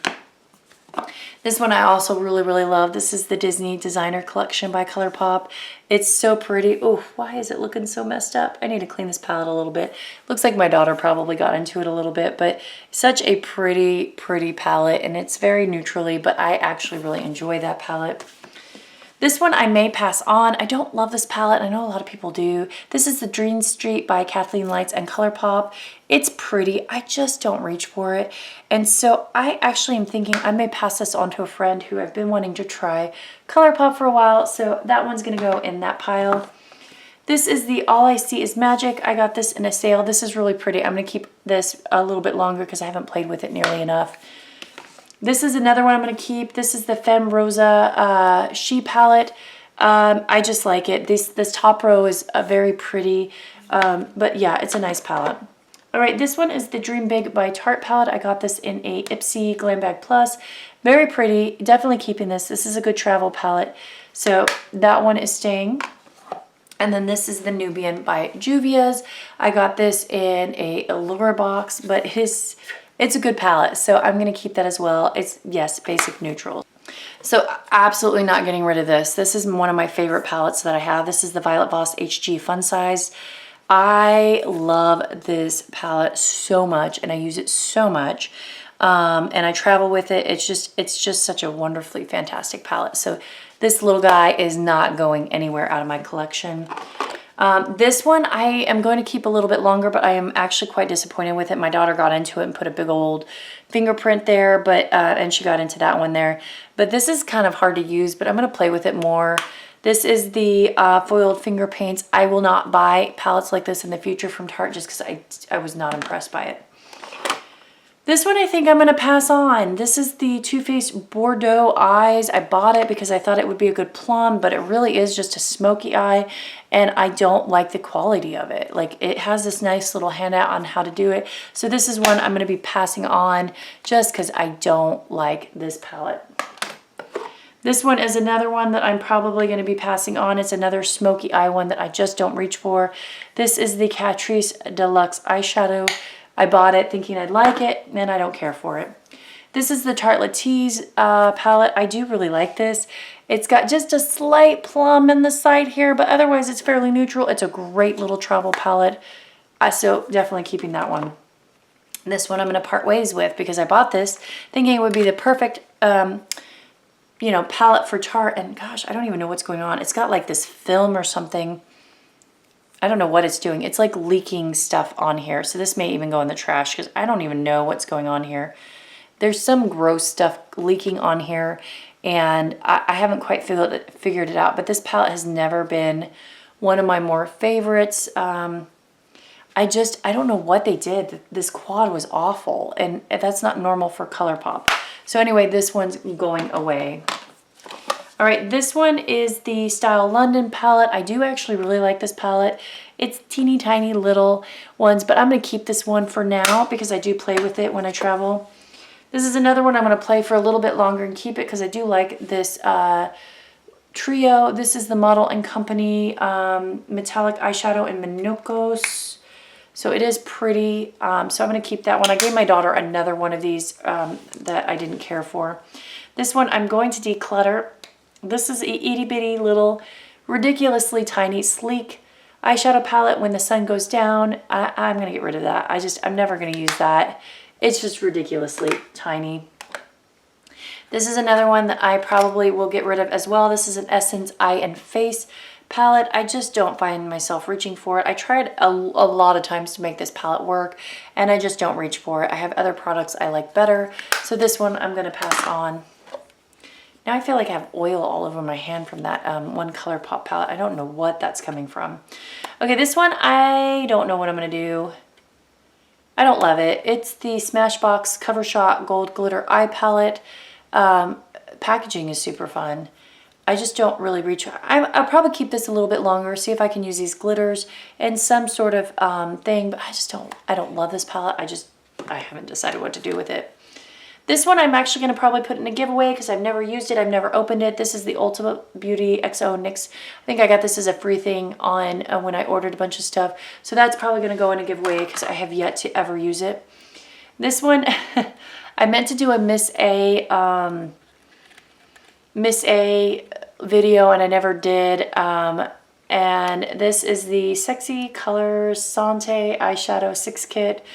This one I also really love. This is the Disney Designer Collection by Colourpop. It's so pretty. Oh, why is it looking so messed up? I need to clean this palette a little bit. Looks like my daughter probably got into it a little bit, but such a pretty palette, and it's very neutrally, but I actually really enjoy that palette. This one I may pass on. I don't love this palette. I know a lot of people do. This is the Dream Street by Kathleen Lights and Colourpop. It's pretty. I just don't reach for it. And so I actually am thinking I may pass this on to a friend who I've been wanting to try Colourpop for a while. So that one's going to go in that pile. This is the All I See Is Magic. I got this in a sale. This is really pretty. I'm going to keep this a little bit longer because I haven't played with it nearly enough. This is another one I'm going to keep. This is the Femme Rosa She palette. I just like it. This top row is very pretty, but yeah, it's a nice palette. All right, this one is the Dream Big by Tarte palette. I got this in a Ipsy Glam Bag Plus. Very pretty. Definitely keeping this. This is a good travel palette. So that one is staying. And then this is the Nubian by Juvia's. I got this in a Allure box, but it's a good palette, so I'm going to keep that as well. It's, yes, basic neutral. So absolutely not getting rid of this. This is one of my favorite palettes that I have. This is the Violet Voss HG Fun Size. I love this palette so much, and I use it so much. And I travel with it. It's just such a wonderfully fantastic palette. So this little guy is not going anywhere out of my collection. This one I am going to keep a little bit longer, but I am actually quite disappointed with it. My daughter got into it and put a big old fingerprint there, but and she got into that one there. But this is kind of hard to use, but I'm going to play with it more. This is the foiled finger paints. I will not buy palettes like this in the future from Tarte just because I was not impressed by it. This one I think I'm going to pass on. This is the Too Faced Bordeaux Eyes. I bought it because I thought it would be a good plum, but it really is just a smoky eye, and I don't like the quality of it. Like, it has this nice little handout on how to do it. So this is one I'm going to be passing on just because I don't like this palette. This one is another one that I'm probably going to be passing on. It's another smoky eye one that I just don't reach for. This is the Catrice Deluxe Eyeshadow. I bought it thinking I'd like it, and I don't care for it. This is the Tarte Latisse palette. I do really like this. It's got just a slight plum in the side here, but otherwise it's fairly neutral. It's a great little travel palette. So definitely keeping that one. This one I'm going to part ways with because I bought this thinking it would be the perfect, you know, palette for Tarte. And gosh, I don't even know what's going on. It's got like this film or something. I don't know what it's doing. It's like leaking stuff on here. So this may even go in the trash because I don't even know what's going on here. There's some gross stuff leaking on here and I haven't quite figured it out. But this palette has never been one of my more favorites. I don't know what they did. This quad was awful and that's not normal for Colourpop. So anyway, this one's going away. All right, this one is the Style London palette. I do actually really like this palette. It's teeny tiny little ones, but I'm going to keep this one for now because I do play with it when I travel. This is another one I'm going to play for a little bit longer and keep it because I do like this trio. This is the Model & Company metallic eyeshadow in Monochromatic. So it is pretty. So I'm going to keep that one. I gave my daughter another one of these that I didn't care for. This one I'm going to declutter. This is a itty bitty little ridiculously tiny sleek eyeshadow palette. When the sun goes down, I'm going to get rid of that. I'm never going to use that. It's just ridiculously tiny. This is another one that I probably will get rid of as well. This is an Essence Eye and Face palette. I just don't find myself reaching for it. I tried a lot of times to make this palette work and I just don't reach for it. I have other products I like better. So this one I'm going to pass on. Now I feel like I have oil all over my hand from that one Colourpop palette. I don't know what that's coming from. Okay, this one, I don't know what I'm going to do. I don't love it. It's the Smashbox Cover Shot Gold Glitter Eye Palette. Packaging is super fun. I just don't really reach. I'll probably keep this a little bit longer, see if I can use these glitters and some sort of thing, but I don't love this palette. I haven't decided what to do with it. This one I'm actually going to probably put in a giveaway because I've never used it. I've never opened it. This is the Ultimate Beauty XO NYX. I think I got this as a free thing on when I ordered a bunch of stuff. So that's probably going to go in a giveaway because I have yet to ever use it. This one, I meant to do a Miss A video and I never did. And this is the Sexy Colors Sante Eyeshadow 6 Kit.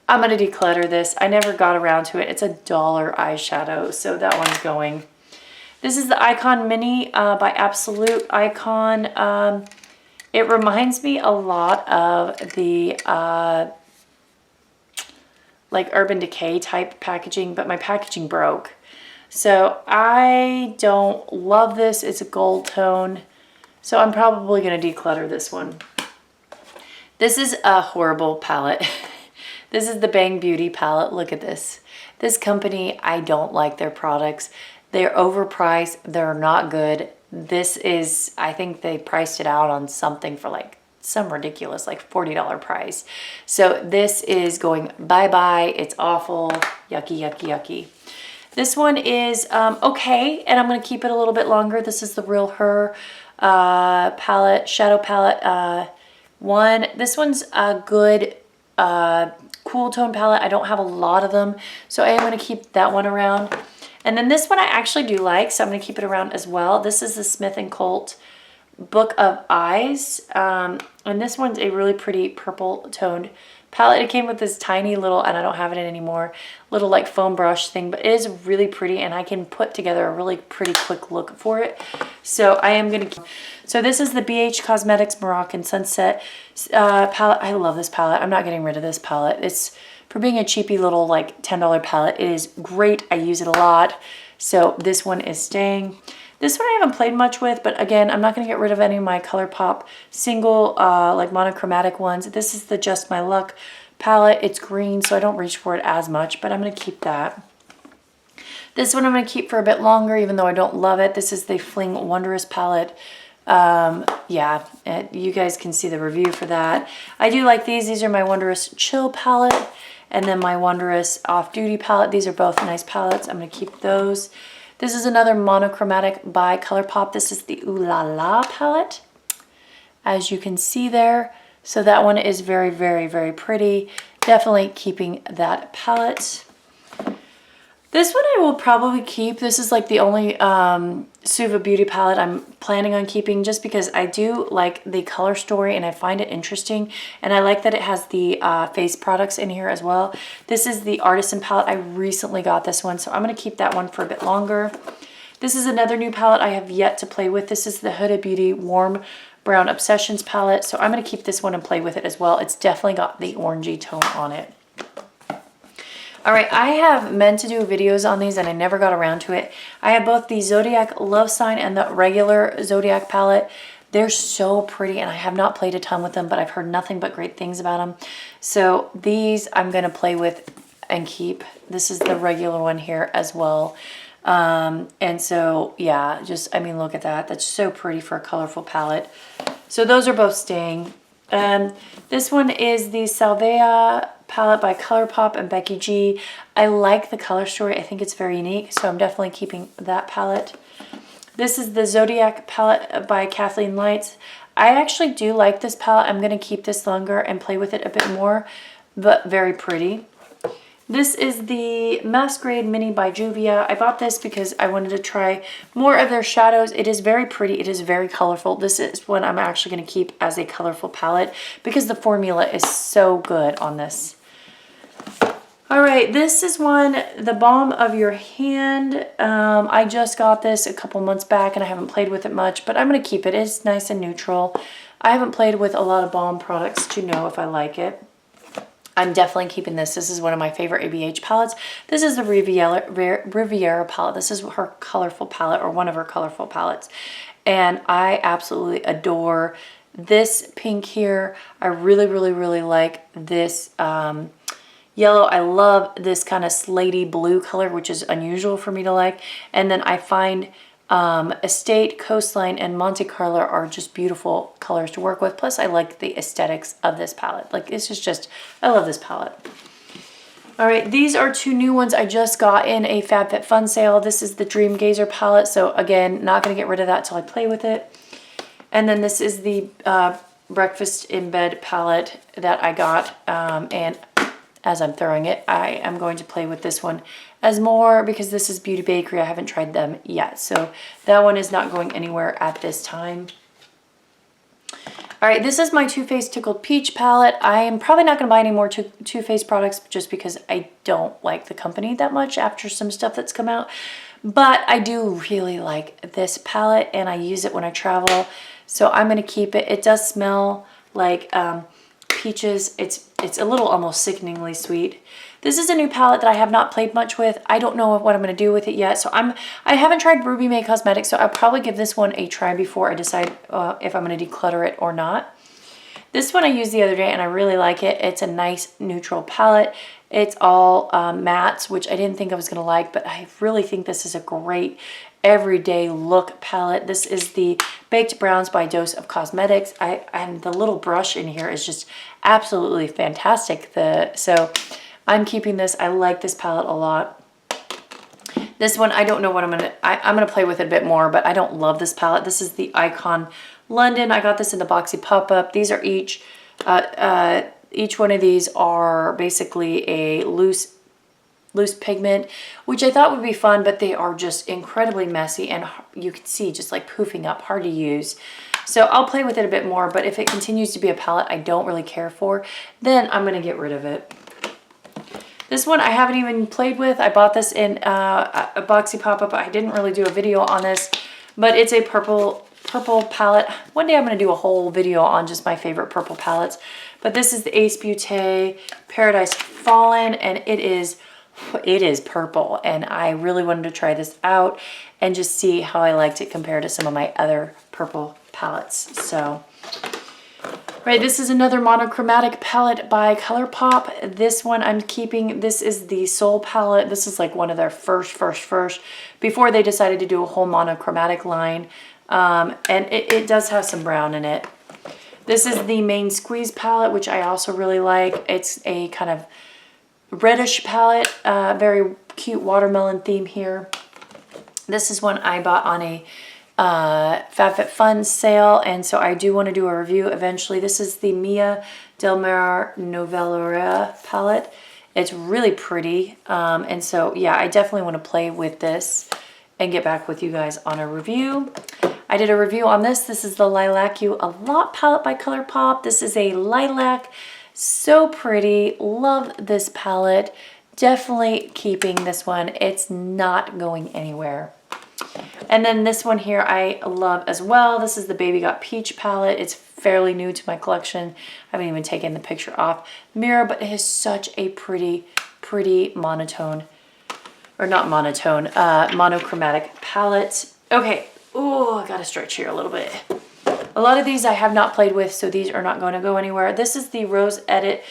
I'm going to declutter this. I never got around to it. It's $1 eyeshadow, so that one's going. This is the Icon Mini by Absolute Icon. It reminds me a lot of the like Urban Decay type packaging, but my packaging broke. So I don't love this. It's a gold tone. So I'm probably going to declutter this one. This is a horrible palette. This is the Bang Beauty palette. Look at this. This company, I don't like their products. They're overpriced. They're not good. This is, I think they priced it out on something for like some ridiculous, like $40 price. So this is going bye-bye. It's awful. Yucky, yucky, yucky. This one is okay, and I'm going to keep it a little bit longer. This is the Real Her palette, shadow palette one. This one's a good cool tone palette. I don't have a lot of them, so I am going to keep that one around. And then this one I actually do like, so I'm going to keep it around as well. This is the Smith & Colt Book of Eyes, and this one's a really pretty purple toned palette. It came with this tiny little, and I don't have it anymore, little like foam brush thing, but it is really pretty and I can put together a really pretty quick look for it. So I am going to, so this is the BH Cosmetics Moroccan Sunset palette. I love this palette. I'm not getting rid of this palette. It's, for being a cheapy little like $10 palette, it is great. I use it a lot. So this one is staying. This one I haven't played much with, but again, I'm not going to get rid of any of my Colourpop single like monochromatic ones. This is the Just My Luck palette. It's green, so I don't reach for it as much, but I'm going to keep that. This one I'm going to keep for a bit longer, even though I don't love it. This is the Fling Wondrous palette. Yeah, you guys can see the review for that. I do like these. These are my Wondrous Chill palette and then my Wondrous Off Duty palette. These are both nice palettes. I'm going to keep those. This is another monochromatic by Colourpop. This is the Ooh La La palette, as you can see there. So that one is very, very, very pretty. Definitely keeping that palette. This one I will probably keep. This is like the only Zoeva Beauty palette I'm planning on keeping, just because I do like the color story and I find it interesting. And I like that it has the face products in here as well. This is the Artisan palette. I recently got this one, so I'm going to keep that one for a bit longer. This is another new palette I have yet to play with. This is the Huda Beauty Warm Brown Obsessions palette. So I'm going to keep this one and play with it as well. It's definitely got the orangey tone on it. All right, I have meant to do videos on these and I never got around to it. I have both the Zodiac Love Sign and the regular Zodiac palette. They're so pretty and I have not played a ton with them, but I've heard nothing but great things about them. So these I'm going to play with and keep. This is the regular one here as well. And so, yeah, just, I mean, look at that. That's so pretty for a colorful palette. So those are both staying. This one is the Salvia palette by Colourpop and Becky G. I like the color story. I think it's very unique, so I'm definitely keeping that palette. This is the Zodiac palette by Kathleen Lights. I actually do like this palette. I'm going to keep this longer and play with it a bit more, but very pretty. This is the Masquerade Mini by Juvia. I bought this because I wanted to try more of their shadows. It is very pretty. It is very colorful. This is one I'm actually going to keep as a colorful palette because the formula is so good on this. All right, this is one, the Balm of Your Hand. I just got this a couple months back and I haven't played with it much, but I'm going to keep it. It's nice and neutral. I haven't played with a lot of balm products to know if I like it. I'm definitely keeping this. This is one of my favorite ABH palettes. This is the Riviera palette. This is her colorful palette, or one of her colorful palettes. And I absolutely adore this pink here. I really, really, really like this yellow. I love this kind of slatey blue color, which is unusual for me to like. And then I find Estate, Coastline, and Monte Carlo are just beautiful colors to work with. Plus, I like the aesthetics of this palette. Like, this is just, I love this palette. All right, these are two new ones I just got in a FabFitFun sale. This is the Dream Gazer palette. So again, not going to get rid of that till I play with it. And then this is the Breakfast in Bed palette that I got. And as I'm throwing it, I am going to play with this one as more because this is Beauty Bakery. I haven't tried them yet. So that one is not going anywhere at this time. All right, this is my Too Faced Tickled Peach palette. I am probably not going to buy any more Too Faced products just because I don't like the company that much after some stuff that's come out. But I do really like this palette and I use it when I travel. So I'm going to keep it. It does smell like peaches. It's a little almost sickeningly sweet. This is a new palette that I have not played much with. I don't know what I'm going to do with it yet. So I haven't tried Ruby May Cosmetics, so I'll probably give this one a try before I decide if I'm going to declutter it or not. This one I used the other day and I really like it. It's a nice neutral palette. It's all mattes, which I didn't think I was going to like, but I really think this is a great everyday look palette. This is the Baked Browns by Dose of Cosmetics. And the little brush in here is just absolutely fantastic. So I'm keeping this. I like this palette a lot. This one, I don't know what I'm gonna play with it a bit more, but I don't love this palette. This is the Icon London. I got this in the Boxy Pop-Up. These are each one of these are basically a loose pigment, which I thought would be fun, but they are just incredibly messy and you can see just like poofing up, hard to use. So I'll play with it a bit more, but if it continues to be a palette I don't really care for, then I'm gonna get rid of it. This one I haven't even played with. I bought this in a Boxy Pop-Up. I didn't really do a video on this, but it's a purple palette. One day I'm going to do a whole video on just my favorite purple palettes. But this is the Ace Beauté Paradise Fallen, and it is purple. And I really wanted to try this out and just see how I liked it compared to some of my other purple palettes. So, right, this is another monochromatic palette by Colourpop. This one I'm keeping. This is the Soul palette. This is like one of their first, before they decided to do a whole monochromatic line. And it does have some brown in it. This is the Main Squeeze palette, which I also really like. It's a kind of reddish palette, very cute watermelon theme here. This is one I bought on a FabFitFun sale, and so I do want to do a review eventually. This is the Mia Del Mar Novellera palette, It's really pretty. And so, yeah, I definitely want to play with this and get back with you guys on a review. I did a review on this. This is the Lilac You A Lot palette by Colourpop. This is a lilac. So pretty. Love this palette. Definitely keeping this one. It's not going anywhere. And then this one here I love as well. This is the Baby Got Peach palette. It's fairly new to my collection. I haven't even taken the picture off mirror, but it is such a pretty, pretty monotone, or not monotone, monochromatic palette. Okay, oh, I gotta stretch here a little bit. A lot of these I have not played with, so these are not going to go anywhere. This is the Rose Edit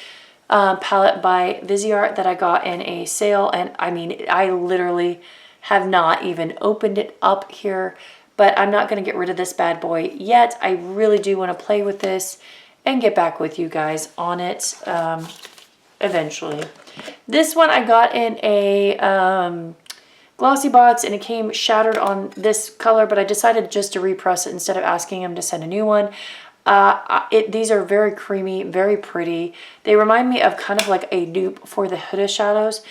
palette by Viseart that I got in a sale, and I mean, I literally have not even opened it up here, but I'm not going to get rid of this bad boy yet. I really do want to play with this and get back with you guys on it eventually. This one I got in a glossy box, and it came shattered on this color, but I decided just to repress it instead of asking him to send a new one. These are very creamy, very pretty. They remind me of kind of like a dupe for the Huda shadows.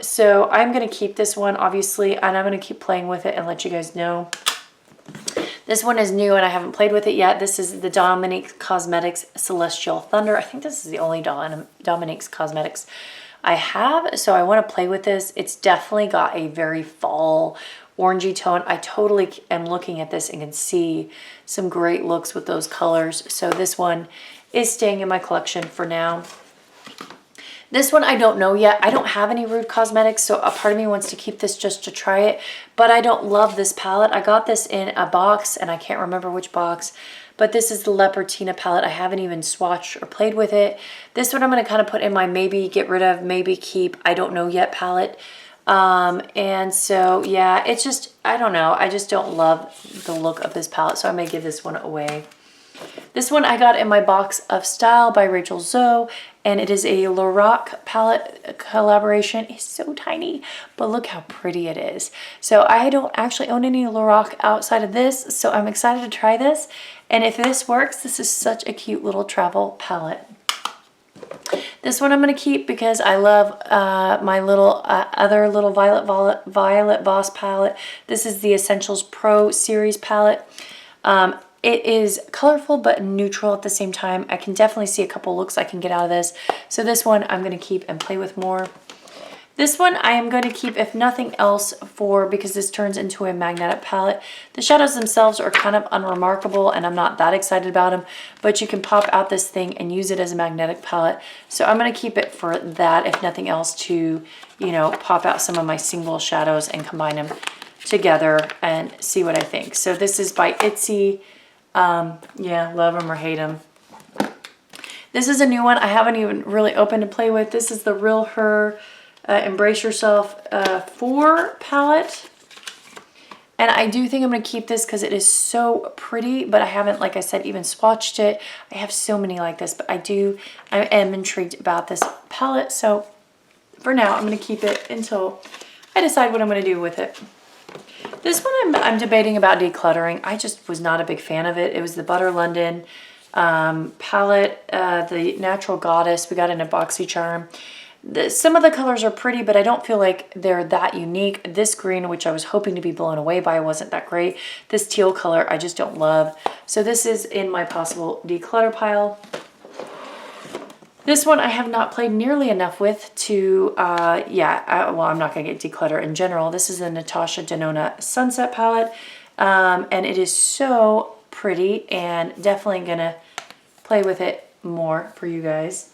So I'm going to keep this one, obviously, and I'm going to keep playing with it and let you guys know. This one is new and I haven't played with it yet. This is the Dominique Cosmetics Celestial Thunder. I think this is the only Dominique's Cosmetics I have, so I want to play with this. It's definitely got a very fall orangey tone. I totally am looking at this and can see some great looks with those colors. So this one is staying in my collection for now. This one I don't know yet. I don't have any Rude Cosmetics, so a part of me wants to keep this just to try it, but I don't love this palette. I got this in a box, and I can't remember which box, but this is the Leopartina palette. I haven't even swatched or played with it. This one I'm going to kind of put in my maybe get rid of, maybe keep, I don't know yet palette. And so, yeah, it's just, I don't know. I just don't love the look of this palette, so I may give this one away. This one I got in my box of Style by Rachel Zoe, and it is a Lorac palette collaboration. It's so tiny, but look how pretty it is. So I don't actually own any Lorac outside of this, so I'm excited to try this. And if this works, this is such a cute little travel palette. This one I'm going to keep because I love my little other little Violet Voss palette. This is the Essentials Pro Series palette. It is colorful but neutral at the same time. I can definitely see a couple looks I can get out of this. So this one I'm going to keep and play with more. This one I am going to keep, if nothing else, because this turns into a magnetic palette. The shadows themselves are kind of unremarkable, and I'm not that excited about them, but you can pop out this thing and use it as a magnetic palette. So I'm going to keep it for that, if nothing else, to, you know, pop out some of my single shadows and combine them together and see what I think. So this is by Itsy. Yeah, love them or hate them. This is a new one I haven't even really opened to play with. This is the Real Her Embrace Yourself 4 palette. And I do think I'm going to keep this because it is so pretty, but I haven't, like I said, even swatched it. I have so many like this, but I am intrigued about this palette. So for now, I'm going to keep it until I decide what I'm going to do with it. This one I'm debating about decluttering. I just was not a big fan of it. It was the Butter London palette, the Natural Goddess. We got in a BoxyCharm. Some of the colors are pretty, but I don't feel like they're that unique. This green, which I was hoping to be blown away by, wasn't that great. This teal color, I just don't love. So this is in my possible declutter pile. This one I have not played nearly enough with to, well, I'm not going to get declutter in general. This is the Natasha Denona Sunset palette, and it is so pretty, and definitely going to play with it more for you guys.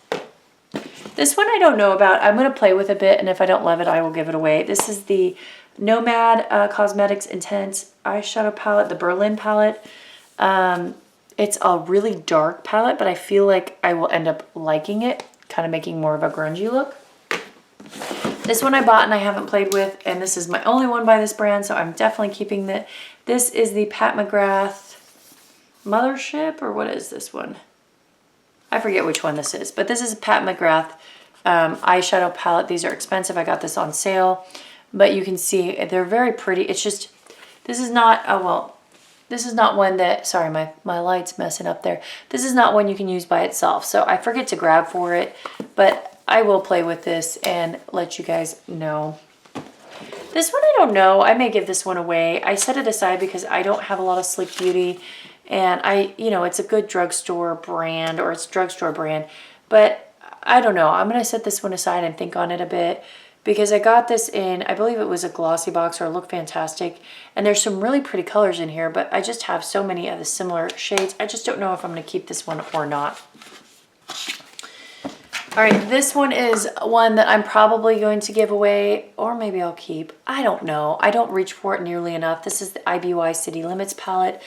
This one I don't know about. I'm going to play with a bit, and if I don't love it, I will give it away. This is the Nomad Cosmetics Intense Eyeshadow palette, the Berlin palette. It's a really dark palette, but I feel like I will end up liking it, kind of making more of a grungy look. This one I bought and I haven't played with, and this is my only one by this brand, so I'm definitely keeping that. This is the Pat McGrath Mothership, or what is this one? I forget which one this is, but this is a Pat McGrath eyeshadow palette. These are expensive. I got this on sale, but you can see they're very pretty. It's just, this is not, this is not one that, sorry, my light's messing up there. This is not one you can use by itself. So I forget to grab for it, but I will play with this and let you guys know. This one, I don't know. I may give this one away. I set it aside because I don't have a lot of Sleek Beauty. And it's a good drugstore brand, or it's a drugstore brand. But I don't know. I'm going to set this one aside and think on it a bit. Because I got this in, I believe it was a glossy box, or Look Fantastic. And there's some really pretty colors in here. But I just have so many of the similar shades. I just don't know if I'm going to keep this one or not. All right, this one is one that I'm probably going to give away, or maybe I'll keep. I don't know. I don't reach for it nearly enough. This is the IBY City Limits palette.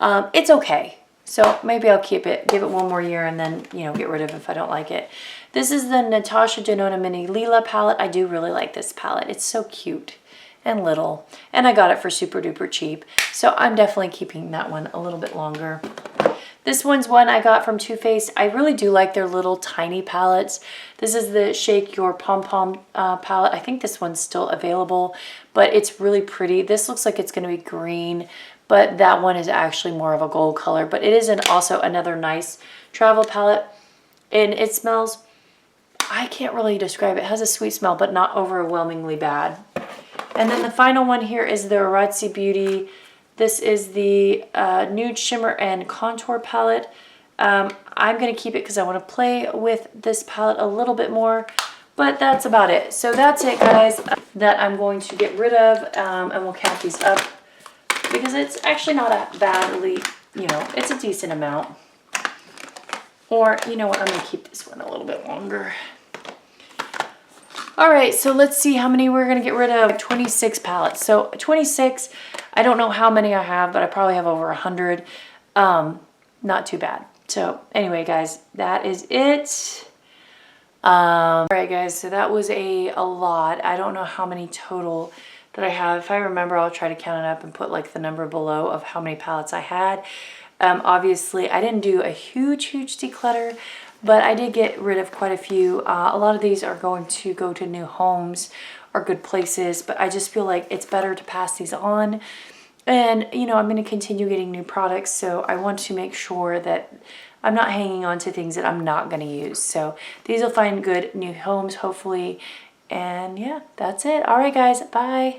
It's okay. So maybe I'll keep it, give it one more year, and then, get rid of it if I don't like it. This is the Natasha Denona Mini Lila palette. I do really like this palette. It's so cute and little. And I got it for super duper cheap. So I'm definitely keeping that one a little bit longer. This one's one I got from Too Faced. I really do like their little tiny palettes. This is the Shake Your Pom Pom palette. I think this one's still available, but it's really pretty. This looks like it's going to be green, but that one is actually more of a gold color. But it is also another nice travel palette, and it smells, I can't really describe it. It has a sweet smell, but not overwhelmingly bad. And then the final one here is the Arazzi Beauty. This is the Nude Shimmer and Contour palette. I'm going to keep it because I want to play with this palette a little bit more. But that's about it. So that's it, guys, that I'm going to get rid of. And we'll count these up because it's actually not a badly, it's a decent amount. Or, you know what, I'm going to keep this one a little bit longer. All right, so let's see how many we're going to get rid of. 26 palettes. So 26, I don't know how many I have, but I probably have over 100. Not too bad. So anyway, guys, that is it. All right, guys, so that was a lot. I don't know how many total that I have. If I remember, I'll try to count it up and put like the number below of how many palettes I had. Obviously, I didn't do a huge declutter, but I did get rid of quite a few. A lot of these are going to go to new homes or good places, but I just feel like it's better to pass these on. And, I'm going to continue getting new products, so I want to make sure that I'm not hanging on to things that I'm not going to use. So these will find good new homes, hopefully. And yeah, that's it. All right, guys, bye.